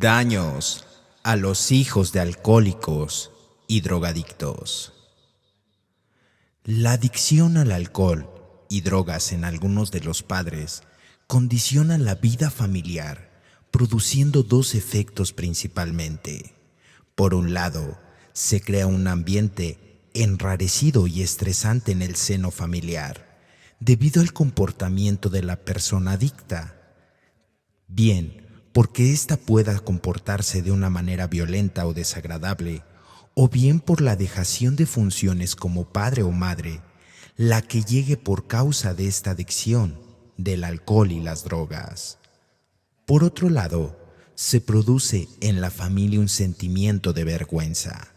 Daños a los hijos de alcohólicos y drogadictos. La adicción al alcohol y drogas en algunos de los padres condiciona la vida familiar, produciendo dos efectos principalmente. Por un lado, se crea un ambiente enrarecido y estresante en el seno familiar, debido al comportamiento de la persona adicta. Bien, porque ésta pueda comportarse de una manera violenta o desagradable, o bien por la dejación de funciones como padre o madre, la que llegue por causa de esta adicción, del alcohol y las drogas. Por otro lado, se produce en la familia un sentimiento de vergüenza.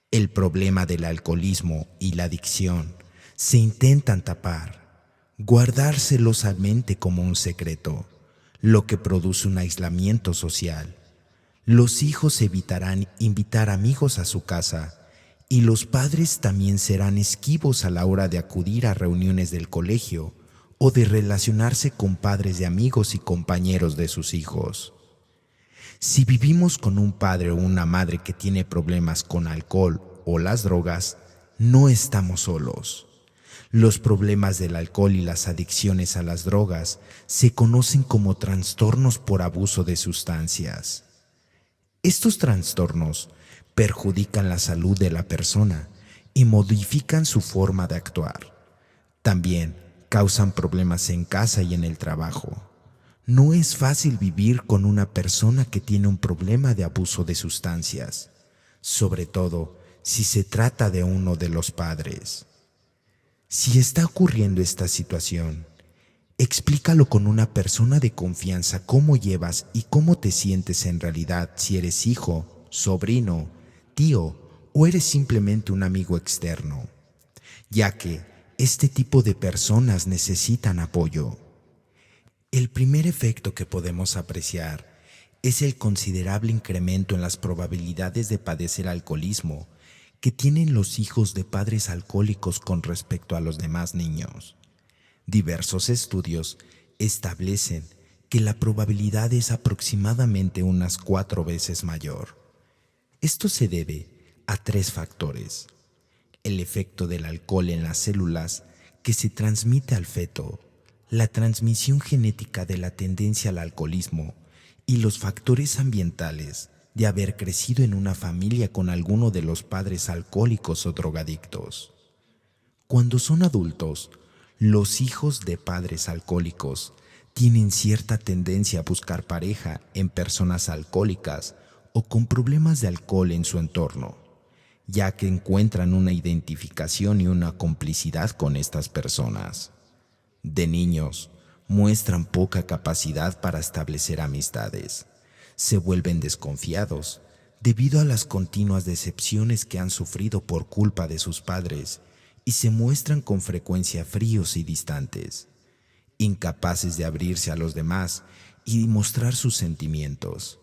El problema del alcoholismo y la adicción se intentan tapar, guardar celosamente como un secreto, lo que produce un aislamiento social. Los hijos evitarán invitar amigos a su casa y los padres también serán esquivos a la hora de acudir a reuniones del colegio o de relacionarse con padres de amigos y compañeros de sus hijos. Si vivimos con un padre o una madre que tiene problemas con alcohol o las drogas, no estamos solos. Los problemas del alcohol y las adicciones a las drogas se conocen como trastornos por abuso de sustancias. Estos trastornos perjudican la salud de la persona y modifican su forma de actuar. También causan problemas en casa y en el trabajo. No es fácil vivir con una persona que tiene un problema de abuso de sustancias, sobre todo si se trata de uno de los padres. Si está ocurriendo esta situación, explícalo con una persona de confianza cómo llevas y cómo te sientes en realidad, si eres hijo, sobrino, tío o eres simplemente un amigo externo, ya que este tipo de personas necesitan apoyo. El primer efecto que podemos apreciar es el considerable incremento en las probabilidades de padecer alcoholismo que tienen los hijos de padres alcohólicos con respecto a los demás niños. Diversos estudios establecen que la probabilidad es aproximadamente unas 4 veces mayor. Esto se debe a 3 factores: el efecto del alcohol en las células que se transmite al feto, la transmisión genética de la tendencia al alcoholismo y los factores ambientales de haber crecido en una familia con alguno de los padres alcohólicos o drogadictos. Cuando son adultos, los hijos de padres alcohólicos tienen cierta tendencia a buscar pareja en personas alcohólicas o con problemas de alcohol en su entorno, ya que encuentran una identificación y una complicidad con estas personas. De niños, muestran poca capacidad para establecer amistades. Se vuelven desconfiados debido a las continuas decepciones que han sufrido por culpa de sus padres y se muestran con frecuencia fríos y distantes, incapaces de abrirse a los demás y mostrar sus sentimientos.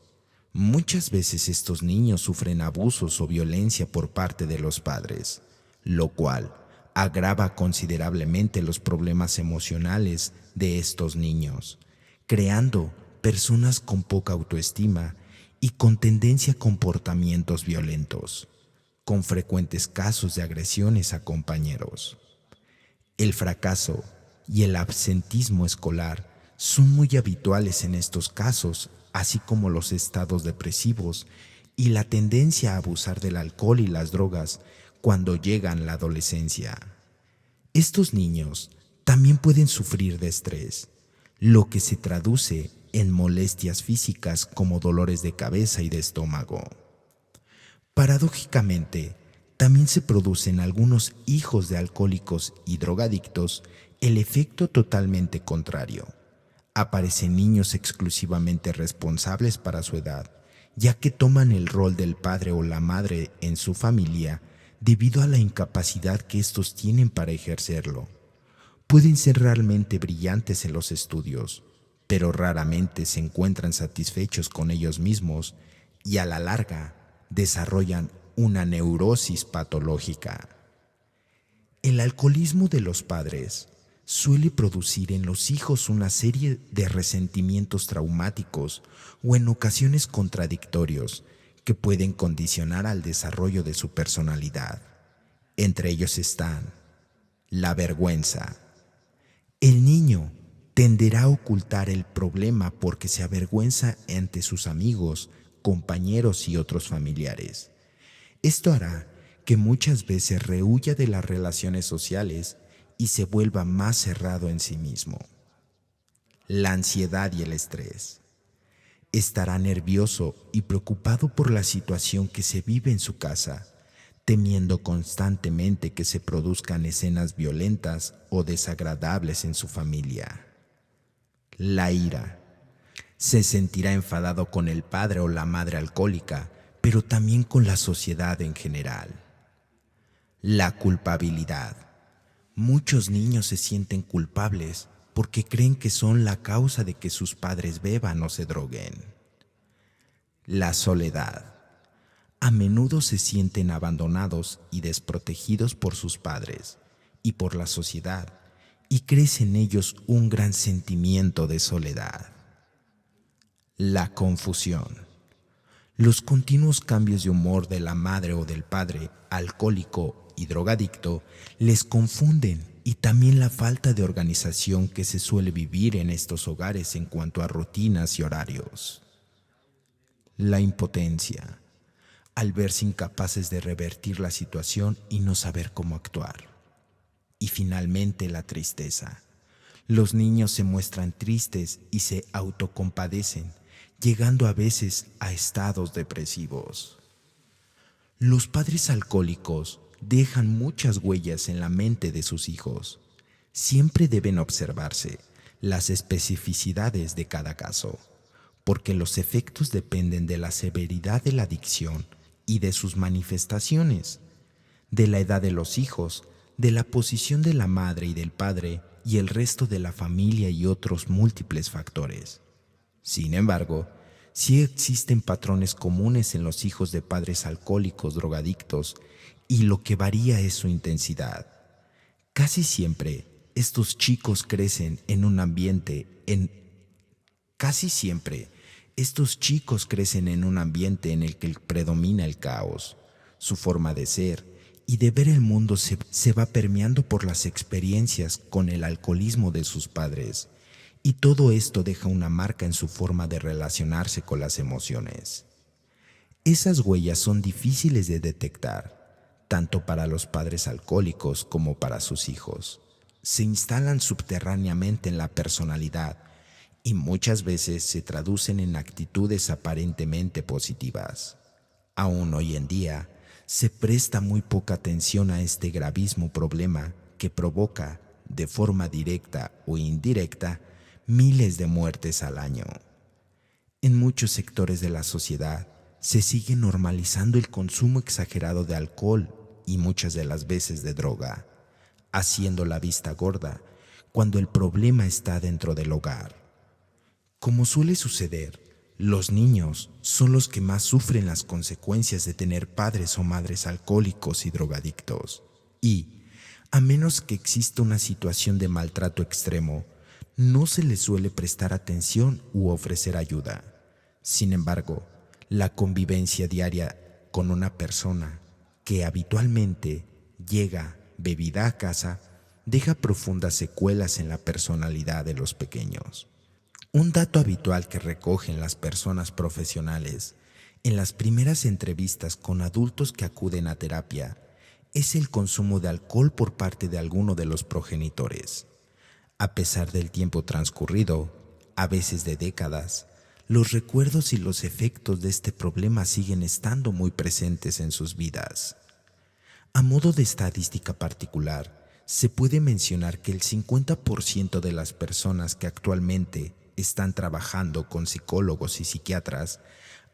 Muchas veces estos niños sufren abusos o violencia por parte de los padres, lo cual agrava considerablemente los problemas emocionales de estos niños, creando personas con poca autoestima y con tendencia a comportamientos violentos, con frecuentes casos de agresiones a compañeros. El fracaso y el absentismo escolar son muy habituales en estos casos, así como los estados depresivos y la tendencia a abusar del alcohol y las drogas cuando llegan a la adolescencia. Estos niños también pueden sufrir de estrés, lo que se traduce en molestias físicas como dolores de cabeza y de estómago. Paradójicamente, también se produce en algunos hijos de alcohólicos y drogadictos el efecto totalmente contrario. Aparecen niños exclusivamente responsables para su edad, ya que toman el rol del padre o la madre en su familia debido a la incapacidad que estos tienen para ejercerlo. Pueden ser realmente brillantes en los estudios, pero raramente se encuentran satisfechos con ellos mismos y a la larga desarrollan una neurosis patológica. El alcoholismo de los padres suele producir en los hijos una serie de resentimientos traumáticos o en ocasiones contradictorios que pueden condicionar al desarrollo de su personalidad. Entre ellos están la vergüenza. El niño tenderá a ocultar el problema porque se avergüenza ante sus amigos, compañeros y otros familiares. Esto hará que muchas veces rehuya de las relaciones sociales y se vuelva más cerrado en sí mismo. La ansiedad y el estrés. Estará nervioso y preocupado por la situación que se vive en su casa, temiendo constantemente que se produzcan escenas violentas o desagradables en su familia. La ira. Se sentirá enfadado con el padre o la madre alcohólica, pero también con la sociedad en general. La culpabilidad. Muchos niños se sienten culpables porque creen que son la causa de que sus padres beban o se droguen. La soledad. A menudo se sienten abandonados y desprotegidos por sus padres y por la sociedad, y crece en ellos un gran sentimiento de soledad. La confusión. Los continuos cambios de humor de la madre o del padre, alcohólico y drogadicto, les confunden, y también la falta de organización que se suele vivir en estos hogares en cuanto a rutinas y horarios. La impotencia. Al verse incapaces de revertir la situación y no saber cómo actuar. Y finalmente la tristeza. Los niños se muestran tristes y se autocompadecen, llegando a veces a estados depresivos. Los padres alcohólicos dejan muchas huellas en la mente de sus hijos. Siempre deben observarse las especificidades de cada caso, porque los efectos dependen de la severidad de la adicción y de sus manifestaciones, de la edad de los hijos, de la posición de la madre y del padre y el resto de la familia y otros múltiples factores. Sin embargo, sí existen patrones comunes en los hijos de padres alcohólicos drogadictos, y lo que varía es su intensidad. Casi siempre estos chicos crecen en un ambiente en el que predomina el caos. Su forma de ser y de ver el mundo se va permeando por las experiencias con el alcoholismo de sus padres, y todo esto deja una marca en su forma de relacionarse con las emociones. Esas huellas son difíciles de detectar, tanto para los padres alcohólicos como para sus hijos. Se instalan subterráneamente en la personalidad y muchas veces se traducen en actitudes aparentemente positivas. Aún hoy en día, se presta muy poca atención a este gravísimo problema que provoca, de forma directa o indirecta, miles de muertes al año. En muchos sectores de la sociedad se sigue normalizando el consumo exagerado de alcohol y muchas de las veces de droga, haciendo la vista gorda cuando el problema está dentro del hogar. Como suele suceder, los niños son los que más sufren las consecuencias de tener padres o madres alcohólicos y drogadictos. Y, a menos que exista una situación de maltrato extremo, no se les suele prestar atención u ofrecer ayuda. Sin embargo, la convivencia diaria con una persona que habitualmente llega bebida a casa deja profundas secuelas en la personalidad de los pequeños. Un dato habitual que recogen las personas profesionales en las primeras entrevistas con adultos que acuden a terapia es el consumo de alcohol por parte de alguno de los progenitores. A pesar del tiempo transcurrido, a veces de décadas, los recuerdos y los efectos de este problema siguen estando muy presentes en sus vidas. A modo de estadística particular, se puede mencionar que el 50% de las personas que actualmente están trabajando con psicólogos y psiquiatras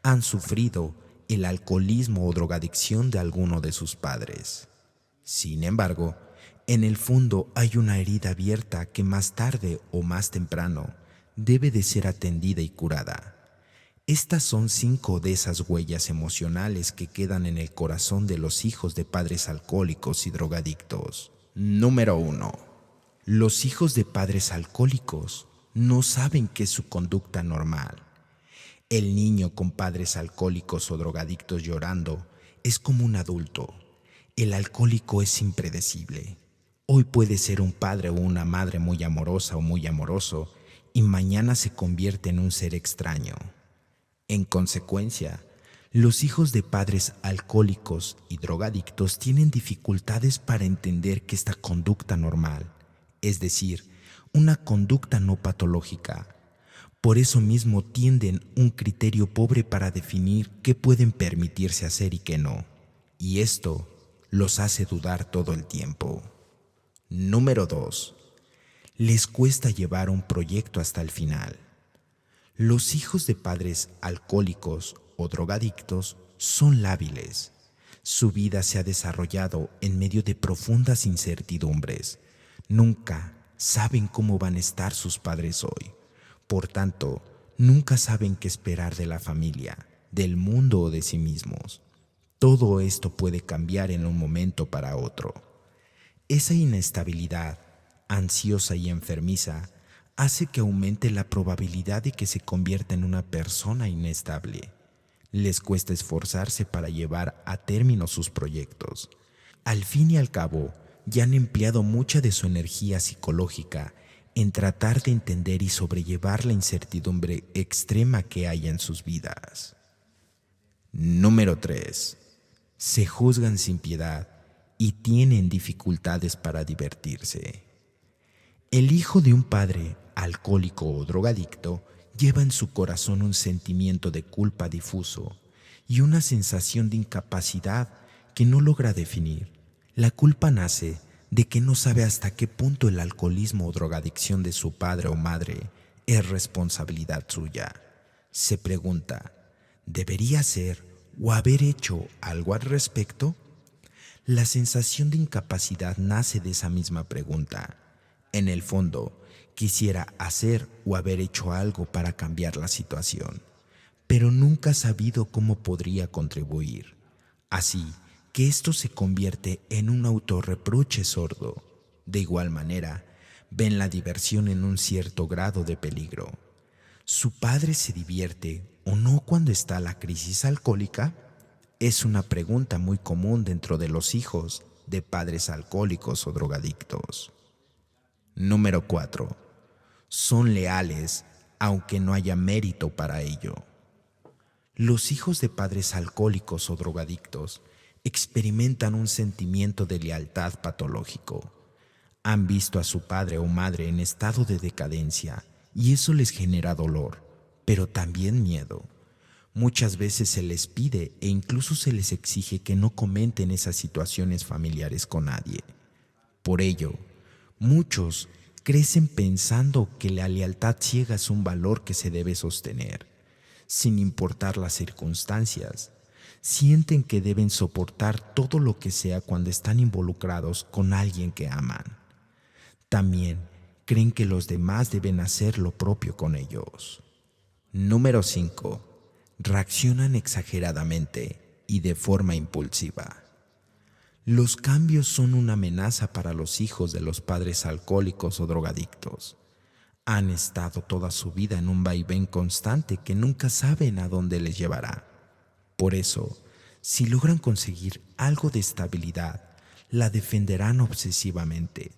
han sufrido el alcoholismo o drogadicción de alguno de sus padres. Sin embargo, en el fondo hay una herida abierta que más tarde o más temprano debe de ser atendida y curada. Estas son 5 de esas huellas emocionales que quedan en el corazón de los hijos de padres alcohólicos y drogadictos. Número 1. Los hijos de padres alcohólicos no saben qué es su conducta normal. El niño con padres alcohólicos o drogadictos llorando es como un adulto. El alcohólico es impredecible. Hoy puede ser un padre o una madre muy amorosa o muy amoroso y mañana se convierte en un ser extraño. En consecuencia, los hijos de padres alcohólicos y drogadictos tienen dificultades para entender que esta conducta normal, es decir, una conducta no patológica. Por eso mismo tienden un criterio pobre para definir qué pueden permitirse hacer y qué no. Y esto los hace dudar todo el tiempo. Número 2. Les cuesta llevar un proyecto hasta el final. Los hijos de padres alcohólicos o drogadictos son lábiles. Su vida se ha desarrollado en medio de profundas incertidumbres. Nunca saben cómo van a estar sus padres hoy. Por tanto, nunca saben qué esperar de la familia, del mundo o de sí mismos. Todo esto puede cambiar en un momento para otro. Esa inestabilidad, ansiosa y enfermiza, hace que aumente la probabilidad de que se convierta en una persona inestable. Les cuesta esforzarse para llevar a término sus proyectos. Al fin y al cabo, ya han empleado mucha de su energía psicológica en tratar de entender y sobrellevar la incertidumbre extrema que hay en sus vidas. Número 3. Se juzgan sin piedad y tienen dificultades para divertirse. El hijo de un padre alcohólico o drogadicto lleva en su corazón un sentimiento de culpa difuso y una sensación de incapacidad que no logra definir. La culpa nace de que no sabe hasta qué punto el alcoholismo o drogadicción de su padre o madre es responsabilidad suya. Se pregunta, ¿debería ser o haber hecho algo al respecto? La sensación de incapacidad nace de esa misma pregunta. En el fondo, quisiera hacer o haber hecho algo para cambiar la situación, pero nunca ha sabido cómo podría contribuir. Así que esto se convierte en un autorreproche sordo. De igual manera, ven la diversión en un cierto grado de peligro. ¿Su padre se divierte o no cuando está la crisis alcohólica? Es una pregunta muy común dentro de los hijos de padres alcohólicos o drogadictos. Número 4. Son leales aunque no haya mérito para ello. Los hijos de padres alcohólicos o drogadictos experimentan un sentimiento de lealtad patológico. Han visto a su padre o madre en estado de decadencia y eso les genera dolor, pero también miedo. Muchas veces se les pide e incluso se les exige que no comenten esas situaciones familiares con nadie. Por ello, muchos crecen pensando que la lealtad ciega es un valor que se debe sostener, sin importar las circunstancias. Sienten que deben soportar todo lo que sea cuando están involucrados con alguien que aman. También creen que los demás deben hacer lo propio con ellos. Número 5. Reaccionan exageradamente y de forma impulsiva. Los cambios son una amenaza para los hijos de los padres alcohólicos o drogadictos. Han estado toda su vida en un vaivén constante que nunca saben a dónde les llevará. Por eso, si logran conseguir algo de estabilidad, la defenderán obsesivamente.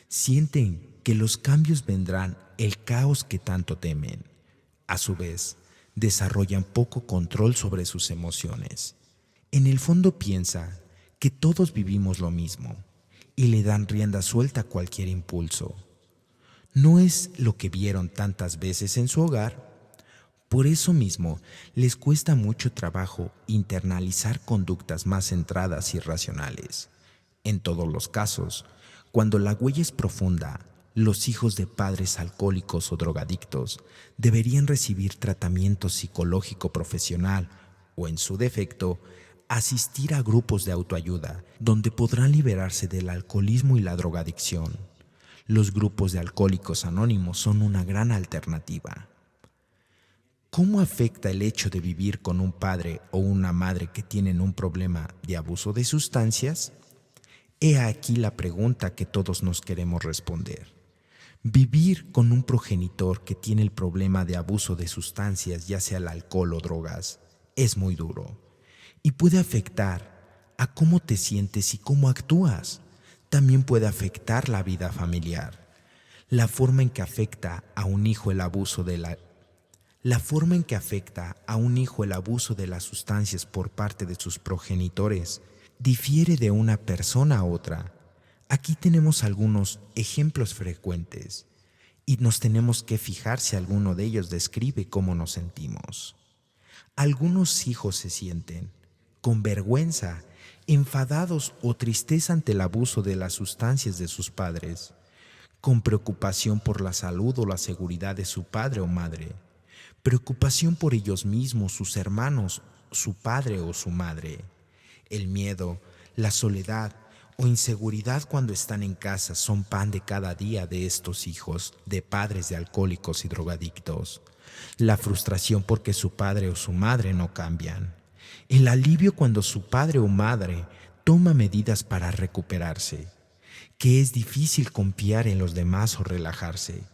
Sienten que los cambios vendrán el caos que tanto temen. A su vez, desarrollan poco control sobre sus emociones. En el fondo piensa que todos vivimos lo mismo y le dan rienda suelta a cualquier impulso. No es lo que vieron tantas veces en su hogar. Por eso mismo, les cuesta mucho trabajo internalizar conductas más centradas y racionales. En todos los casos, cuando la huella es profunda, los hijos de padres alcohólicos o drogadictos deberían recibir tratamiento psicológico profesional o, en su defecto, asistir a grupos de autoayuda donde podrán liberarse del alcoholismo y la drogadicción. Los grupos de alcohólicos anónimos son una gran alternativa. ¿Cómo afecta el hecho de vivir con un padre o una madre que tienen un problema de abuso de sustancias? He aquí la pregunta que todos nos queremos responder. Vivir con un progenitor que tiene el problema de abuso de sustancias, ya sea el alcohol o drogas, es muy duro y puede afectar a cómo te sientes y cómo actúas. También puede afectar la vida familiar. La forma en que afecta a un hijo el abuso de la forma en que afecta a un hijo el abuso de las sustancias por parte de sus progenitores difiere de una persona a otra. Aquí tenemos algunos ejemplos frecuentes y nos tenemos que fijar si alguno de ellos describe cómo nos sentimos. Algunos hijos se sienten con vergüenza, enfadados o tristeza ante el abuso de las sustancias de sus padres, con preocupación por la salud o la seguridad de su padre o madre, preocupación por ellos mismos, sus hermanos, su padre o su madre. El miedo, la soledad o inseguridad cuando están en casa son pan de cada día de estos hijos de padres de alcohólicos y drogadictos. La frustración porque su padre o su madre no cambian. El alivio cuando su padre o madre toma medidas para recuperarse. Que es difícil confiar en los demás o relajarse.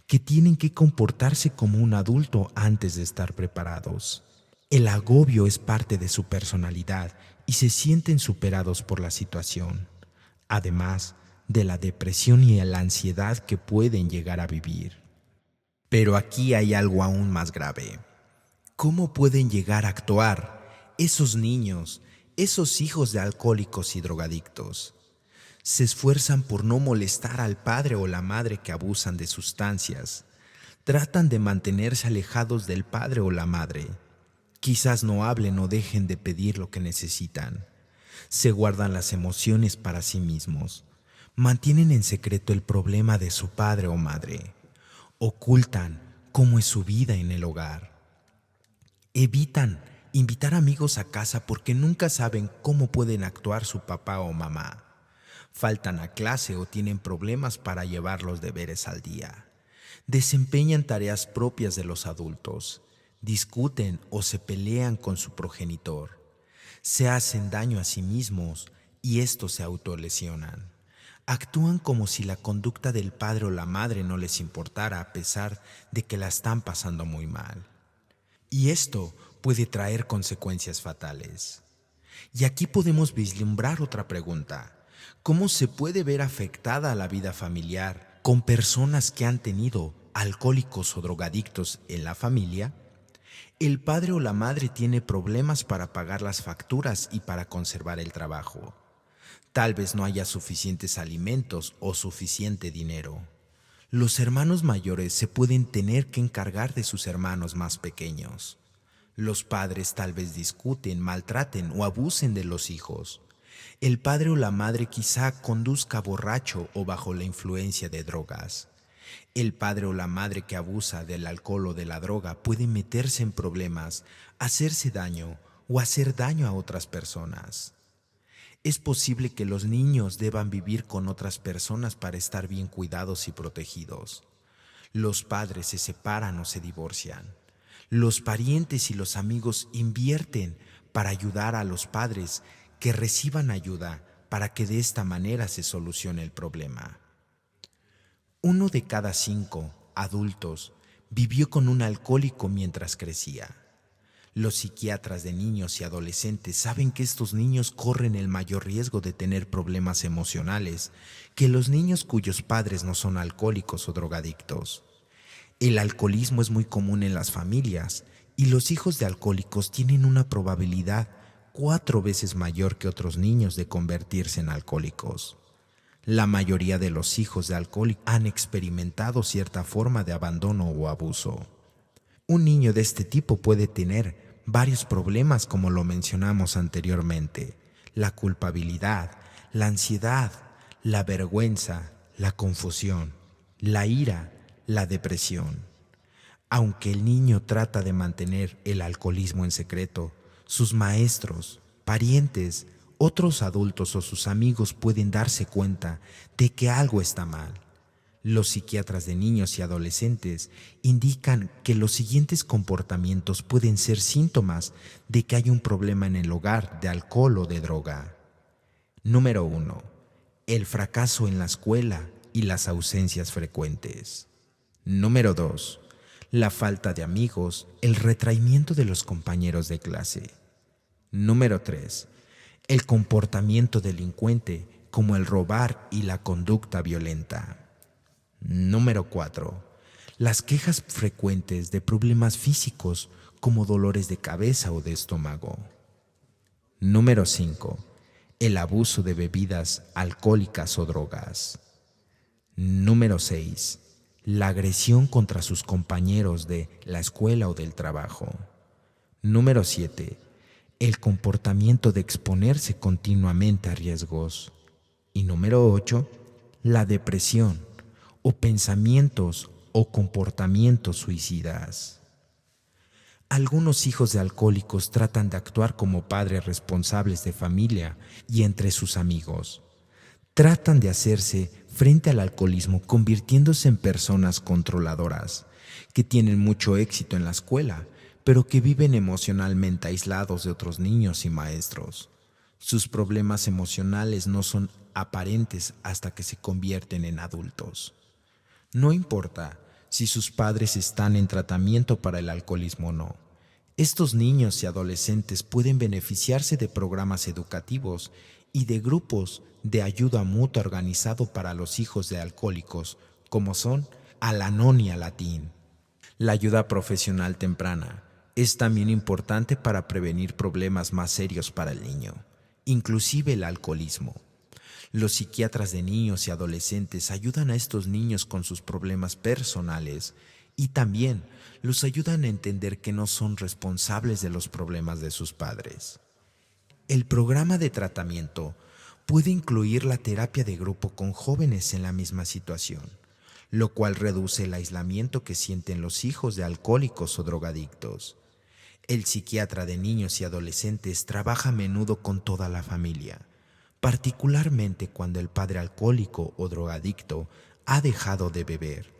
Que tienen que comportarse como un adulto antes de estar preparados. El agobio es parte de su personalidad y se sienten superados por la situación, además de la depresión y la ansiedad que pueden llegar a vivir. Pero aquí hay algo aún más grave. ¿Cómo pueden llegar a actuar esos niños, esos hijos de alcohólicos y drogadictos? Se esfuerzan por no molestar al padre o la madre que abusan de sustancias. Tratan de mantenerse alejados del padre o la madre. Quizás no hablen o dejen de pedir lo que necesitan. Se guardan las emociones para sí mismos. Mantienen en secreto el problema de su padre o madre. Ocultan cómo es su vida en el hogar. Evitan invitar amigos a casa porque nunca saben cómo pueden actuar su papá o mamá. Faltan a clase o tienen problemas para llevar los deberes al día. Desempeñan tareas propias de los adultos. Discuten o se pelean con su progenitor. Se hacen daño a sí mismos y estos se autolesionan. Actúan como si la conducta del padre o la madre no les importara a pesar de que la están pasando muy mal. Y esto puede traer consecuencias fatales. Y aquí podemos vislumbrar otra pregunta. ¿Cómo se puede ver afectada la vida familiar con personas que han tenido alcohólicos o drogadictos en la familia? El padre o la madre tiene problemas para pagar las facturas y para conservar el trabajo. Tal vez no haya suficientes alimentos o suficiente dinero. Los hermanos mayores se pueden tener que encargar de sus hermanos más pequeños. Los padres tal vez discuten, maltraten o abusen de los hijos. El padre o la madre quizá conduzca borracho o bajo la influencia de drogas. El padre o la madre que abusa del alcohol o de la droga puede meterse en problemas, hacerse daño o hacer daño a otras personas. Es posible que los niños deban vivir con otras personas para estar bien cuidados y protegidos. Los padres se separan o se divorcian. Los parientes y los amigos invierten para ayudar a los padres que reciban ayuda para que de esta manera se solucione el problema. 1 de cada 5 adultos vivió con un alcohólico mientras crecía. Los psiquiatras de niños y adolescentes saben que estos niños corren el mayor riesgo de tener problemas emocionales que los niños cuyos padres no son alcohólicos o drogadictos. El alcoholismo es muy común en las familias y los hijos de alcohólicos tienen una probabilidad 4 veces mayor que otros niños de convertirse en alcohólicos. La mayoría de los hijos de alcohólicos han experimentado cierta forma de abandono o abuso. Un niño de este tipo puede tener varios problemas como lo mencionamos anteriormente: la culpabilidad, la ansiedad, la vergüenza, la confusión, la ira, la depresión. Aunque el niño trata de mantener el alcoholismo en secreto, sus maestros, parientes, otros adultos o sus amigos pueden darse cuenta de que algo está mal. Los psiquiatras de niños y adolescentes indican que los siguientes comportamientos pueden ser síntomas de que hay un problema en el hogar de alcohol o de droga. Número 1. el fracaso en la escuela y las ausencias frecuentes. Número 2. La falta de amigos, el retraimiento de los compañeros de clase. Número 3. El comportamiento delincuente, como el robar y la conducta violenta. Número 4. Las quejas frecuentes de problemas físicos, como dolores de cabeza o de estómago. Número 5. El abuso de bebidas alcohólicas o drogas. Número 6. La agresión contra sus compañeros de la escuela o del trabajo. Número 7. El comportamiento de exponerse continuamente a riesgos. Y número 8. La depresión o pensamientos o comportamientos suicidas. Algunos hijos de alcohólicos tratan de actuar como padres responsables de familia y entre sus amigos. Tratan de hacerse frente al alcoholismo convirtiéndose en personas controladoras, que tienen mucho éxito en la escuela, pero que viven emocionalmente aislados de otros niños y maestros. Sus problemas emocionales no son aparentes hasta que se convierten en adultos. No importa si sus padres están en tratamiento para el alcoholismo o no. Estos niños y adolescentes pueden beneficiarse de programas educativos y de grupos de ayuda mutua organizado para los hijos de alcohólicos, como son Al-Anon y Alatín. La ayuda profesional temprana es también importante para prevenir problemas más serios para el niño, inclusive el alcoholismo. Los psiquiatras de niños y adolescentes ayudan a estos niños con sus problemas personales y también los ayudan a entender que no son responsables de los problemas de sus padres. El programa de tratamiento puede incluir la terapia de grupo con jóvenes en la misma situación, lo cual reduce el aislamiento que sienten los hijos de alcohólicos o drogadictos. El psiquiatra de niños y adolescentes trabaja a menudo con toda la familia, particularmente cuando el padre alcohólico o drogadicto ha dejado de beber,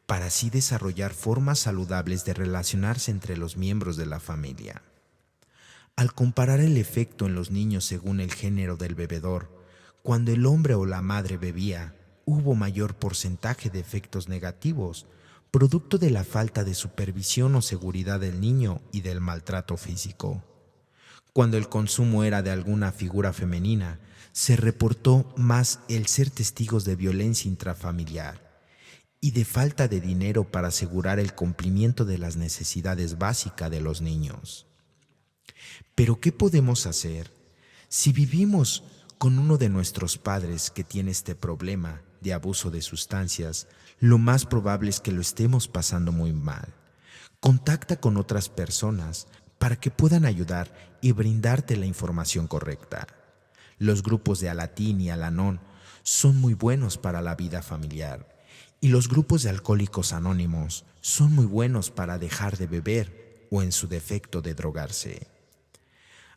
para así desarrollar formas saludables de relacionarse entre los miembros de la familia. Al comparar el efecto en los niños según el género del bebedor, cuando el hombre o la madre bebía, hubo mayor porcentaje de efectos negativos, producto de la falta de supervisión o seguridad del niño y del maltrato físico. Cuando el consumo era de alguna figura femenina, se reportó más el ser testigos de violencia intrafamiliar y de falta de dinero para asegurar el cumplimiento de las necesidades básicas de los niños. Pero ¿qué podemos hacer si vivimos con uno de nuestros padres que tiene este problema de abuso de sustancias? Lo más probable es que lo estemos pasando muy mal. Contacta con otras personas para que puedan ayudar y brindarte la información correcta. Los grupos de Alatín y Al-Anon son muy buenos para la vida familiar y los grupos de alcohólicos anónimos son muy buenos para dejar de beber o en su defecto de drogarse.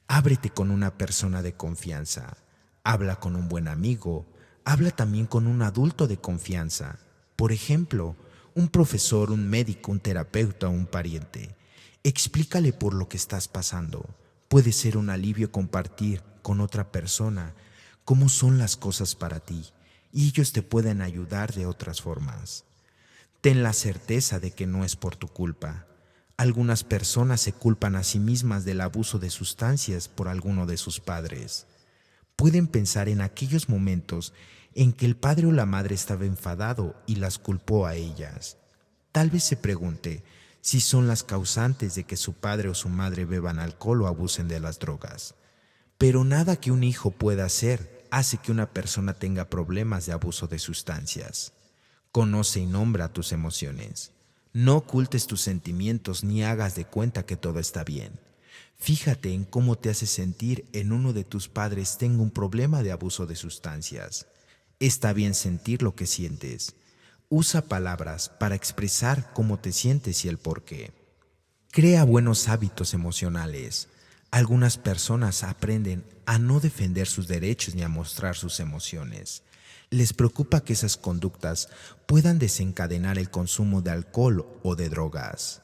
Ábrete con una persona de confianza, habla con un buen amigo, habla también con un adulto de confianza, por ejemplo, un profesor, un médico, un terapeuta o un pariente. Explícale por lo que estás pasando. Puede ser un alivio compartir con otra persona cómo son las cosas para ti y ellos te pueden ayudar de otras formas. Ten la certeza de que no es por tu culpa. Algunas personas se culpan a sí mismas del abuso de sustancias por alguno de sus padres. Pueden pensar en aquellos momentos en que el padre o la madre estaba enfadado y las culpó a ellas. Tal vez se pregunte si son las causantes de que su padre o su madre beban alcohol o abusen de las drogas. Pero nada que un hijo pueda hacer hace que una persona tenga problemas de abuso de sustancias. Conoce y nombra tus emociones. No ocultes tus sentimientos ni hagas de cuenta que todo está bien. Fíjate en cómo te hace sentir en uno de tus padres tenga un problema de abuso de sustancias. Está bien sentir lo que sientes. Usa palabras para expresar cómo te sientes y el por qué. Crea buenos hábitos emocionales. Algunas personas aprenden a no defender sus derechos ni a mostrar sus emociones. Les preocupa que esas conductas puedan desencadenar el consumo de alcohol o de drogas.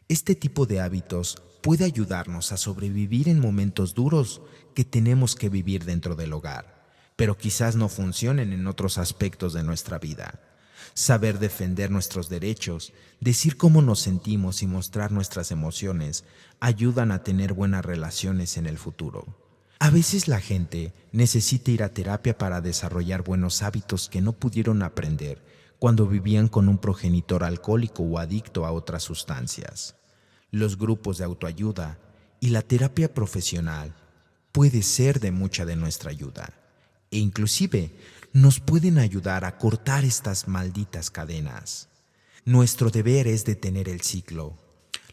Este tipo de hábitos puede ayudarnos a sobrevivir en momentos duros que tenemos que vivir dentro del hogar. pero quizás no funcionen en otros aspectos de nuestra vida. Saber defender nuestros derechos, decir cómo nos sentimos y mostrar nuestras emociones ayudan a tener buenas relaciones en el futuro. A veces la gente necesita ir a terapia para desarrollar buenos hábitos que no pudieron aprender cuando vivían con un progenitor alcohólico o adicto a otras sustancias. Los grupos de autoayuda y la terapia profesional puede ser de mucha de nuestra ayuda e inclusive nos pueden ayudar a cortar estas malditas cadenas. Nuestro deber es detener el ciclo.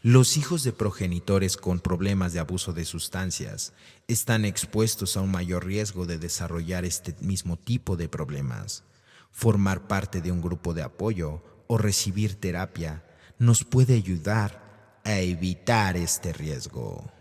Los hijos de progenitores con problemas de abuso de sustancias están expuestos a un mayor riesgo de desarrollar este mismo tipo de problemas. Formar parte de un grupo de apoyo o recibir terapia nos puede ayudar a evitar este riesgo.